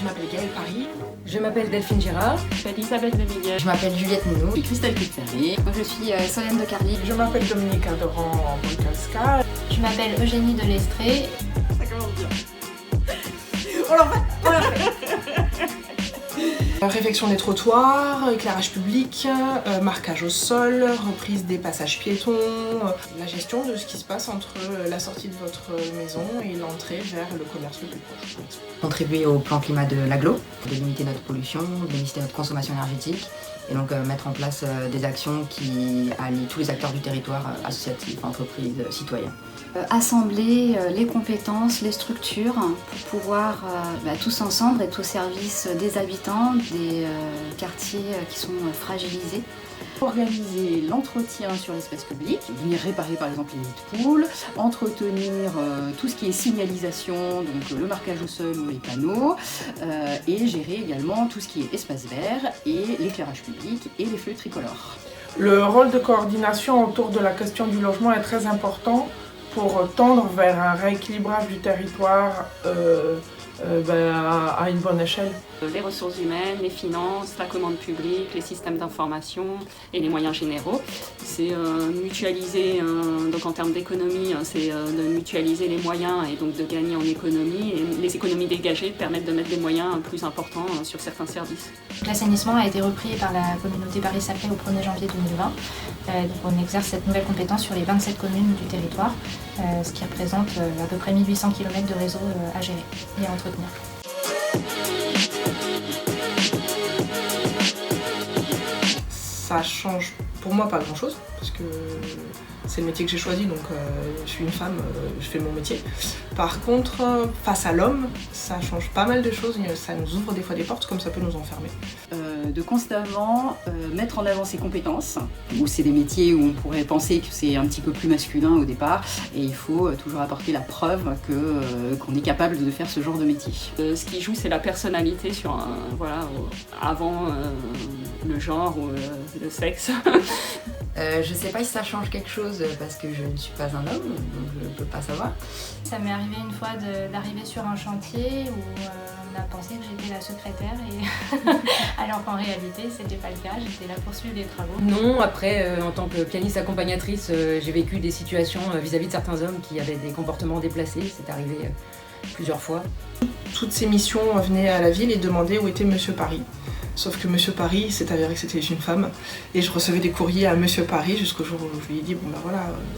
Je m'appelle Gaëlle Paris. Je m'appelle Delphine Girard. Je m'appelle Isabelle de Miguel. Je m'appelle Juliette Nounou. Je suis Christelle Cucferry. Moi je suis Solène de Carly. Je m'appelle Dominique Adoran-Bolkalska. Je m'appelle Eugénie de Lestrée. Ça commence bien. On l'a fait. Réfection des trottoirs, éclairage public, marquage au sol, reprise des passages piétons, la gestion de ce qui se passe entre la sortie de votre maison et l'entrée vers le commerce le plus proche. Contribuer au plan climat de l'agglo, de limiter notre pollution, de limiter notre consommation énergétique et donc mettre en place des actions qui allient tous les acteurs du territoire, associatifs, entreprises, citoyens. Assembler les compétences, les structures pour pouvoir tous ensemble être au service des habitants, des quartiers qui sont fragilisés. Organiser l'entretien sur l'espace public, venir réparer par exemple les nids de poules, entretenir tout ce qui est signalisation, donc le marquage au sol ou les panneaux, et gérer également tout ce qui est espace vert et l'éclairage public et les feux tricolores. Le rôle de coordination autour de la question du logement est très important pour tendre vers un rééquilibrage du territoire à une bonne échelle. Les ressources humaines, les finances, la commande publique, les systèmes d'information et les moyens généraux. C'est mutualiser, donc en termes d'économie, c'est de mutualiser les moyens et donc de gagner en économie. Et les économies dégagées permettent de mettre des moyens plus importants sur certains services. L'assainissement a été repris par la communauté Paris-Saclay au 1er janvier 2020. Donc on exerce cette nouvelle compétence sur les 27 communes du territoire, ce qui représente à peu près 1800 km de réseau à gérer et à entretenir. Ça change pour moi pas grand chose, parce que c'est le métier que j'ai choisi, donc je suis une femme, je fais mon métier. Par contre, face à l'homme, ça change pas mal de choses, ça nous ouvre des fois des portes comme ça peut nous enfermer. De constamment mettre en avant ses compétences, où c'est des métiers où on pourrait penser que c'est un petit peu plus masculin au départ, et il faut toujours apporter la preuve qu'on est capable de faire ce genre de métier. Ce qui joue, c'est la personnalité sur avant le genre ou le sexe. Je sais pas si ça change quelque chose parce que je ne suis pas un homme, donc je peux pas savoir. Ça m'est arrivé une fois d'arriver sur un chantier où on a pensé que j'étais la secrétaire alors qu'en réalité c'était pas le cas, j'étais là pour suivre les travaux. Non, après en tant que pianiste accompagnatrice, j'ai vécu des situations vis-à-vis de certains hommes qui avaient des comportements déplacés, c'est arrivé plusieurs fois. Toutes ces missions venaient à la ville et demandaient où était Monsieur Paris. Sauf que Monsieur Paris, c'est avéré que c'était une femme. Et je recevais des courriers à Monsieur Paris jusqu'au jour où je lui ai dit,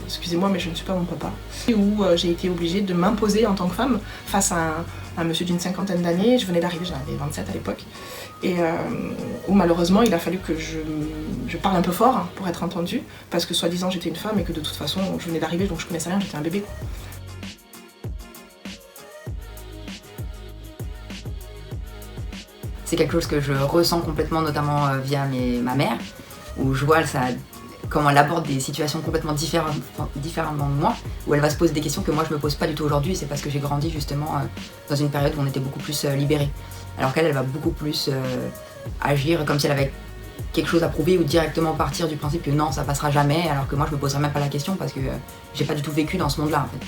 excusez-moi, mais je ne suis pas mon papa. Et où j'ai été obligée de m'imposer en tant que femme face à un monsieur d'une 50aine d'années. Je venais d'arriver, j'en avais 27 à l'époque. Et où malheureusement, il a fallu que je parle un peu fort pour être entendue. Parce que soi-disant, j'étais une femme et que de toute façon, je venais d'arriver, donc je connaissais rien, j'étais un bébé. C'est quelque chose que je ressens complètement, notamment via ma mère, où je vois comment elle aborde des situations complètement différemment de moi, où elle va se poser des questions que moi je me pose pas du tout aujourd'hui, et c'est parce que j'ai grandi justement dans une période où on était beaucoup plus libérés. Alors qu'elle va beaucoup plus agir comme si elle avait quelque chose à prouver ou directement partir du principe que non, ça passera jamais, alors que moi je me poserai même pas la question parce que j'ai pas du tout vécu dans ce monde-là en fait.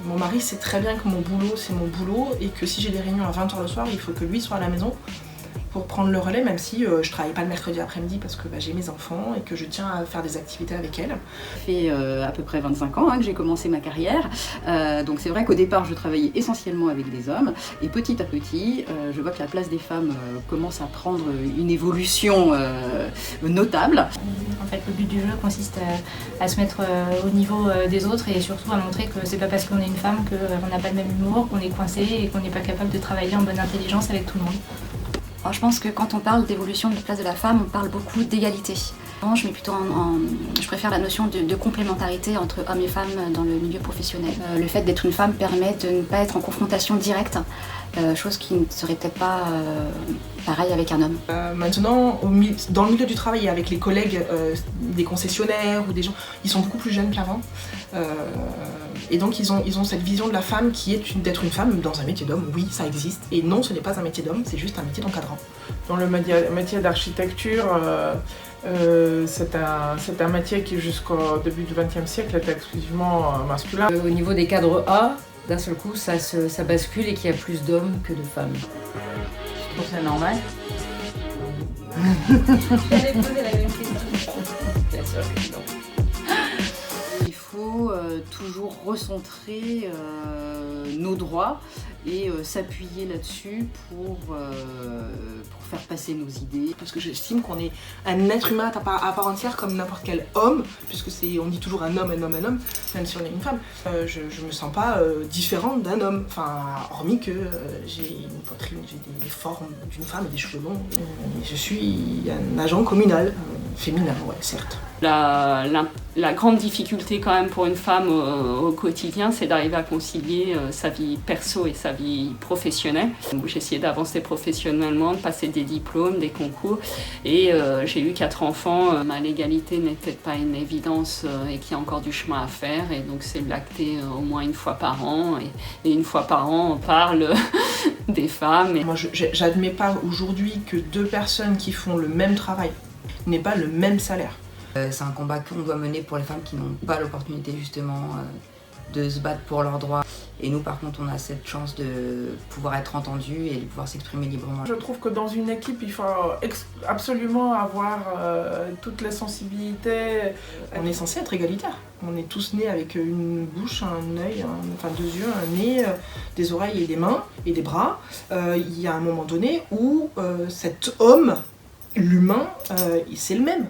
Mon mari sait très bien que mon boulot, c'est mon boulot et que si j'ai des réunions à 20h le soir, il faut que lui soit à la maison pour prendre le relais, même si je travaille pas le mercredi après-midi parce que j'ai mes enfants et que je tiens à faire des activités avec elle. Ça fait à peu près 25 ans que j'ai commencé ma carrière, donc c'est vrai qu'au départ je travaillais essentiellement avec des hommes et petit à petit je vois que la place des femmes commence à prendre une évolution notable. En fait, le but du jeu consiste à se mettre au niveau des autres et surtout à montrer que c'est pas parce qu'on est une femme qu'on n'a pas le même humour, qu'on est coincé et qu'on n'est pas capable de travailler en bonne intelligence avec tout le monde. Alors, je pense que quand on parle d'évolution de la place de la femme, on parle beaucoup d'égalité. Je mets plutôt je préfère la notion de complémentarité entre hommes et femmes dans le milieu professionnel. Le fait d'être une femme permet de ne pas être en confrontation directe, chose qui ne serait peut-être pas pareil avec un homme. Maintenant, dans le milieu du travail et avec les collègues des concessionnaires ou des gens, ils sont beaucoup plus jeunes qu'avant. Et donc ils ont cette vision de la femme qui est d'être une femme dans un métier d'homme. Oui, ça existe. Et non, ce n'est pas un métier d'homme, c'est juste un métier d'encadrant. Dans le métier d'architecture, c'est un métier qui jusqu'au début du XXe siècle était exclusivement masculin. Au niveau des cadres A, d'un seul coup ça bascule et qu'il y a plus d'hommes que de femmes. Je trouve ça normal. J'allais poser la même question. Bien sûr que non. Il faut toujours recentrer nos droits et s'appuyer là-dessus pour faire passer nos idées. Parce que j'estime qu'on est un être humain à part entière comme n'importe quel homme, puisque on dit toujours un homme, même si on est une femme. Je me sens pas différente d'un homme, hormis que j'ai une poitrine, j'ai des formes d'une femme et des cheveux longs. Je suis un agent communal, féminin, ouais, certes. La grande difficulté quand même pour une femme au quotidien, c'est d'arriver à concilier sa vie perso et sa vie professionnelle. J'ai essayé d'avancer professionnellement, de passer des diplômes, des concours, et j'ai eu 4 enfants. L'égalité n'est peut-être pas une évidence et qu'il y a encore du chemin à faire, et donc c'est l'acter au moins une fois par an, et une fois par an on parle des femmes. Moi j'admets pas aujourd'hui que 2 personnes qui font le même travail n'aient pas le même salaire. C'est un combat qu'on doit mener pour les femmes qui n'ont pas l'opportunité justement de se battre pour leurs droits. Et nous par contre on a cette chance de pouvoir être entendus et de pouvoir s'exprimer librement. Je trouve que dans une équipe il faut absolument avoir toutes les sensibilités. On est censé être égalitaire. On est tous nés avec une bouche, un œil, 2 yeux, un nez, des oreilles et des mains et des bras. Il y a un moment donné où cet homme, l'humain, c'est le même.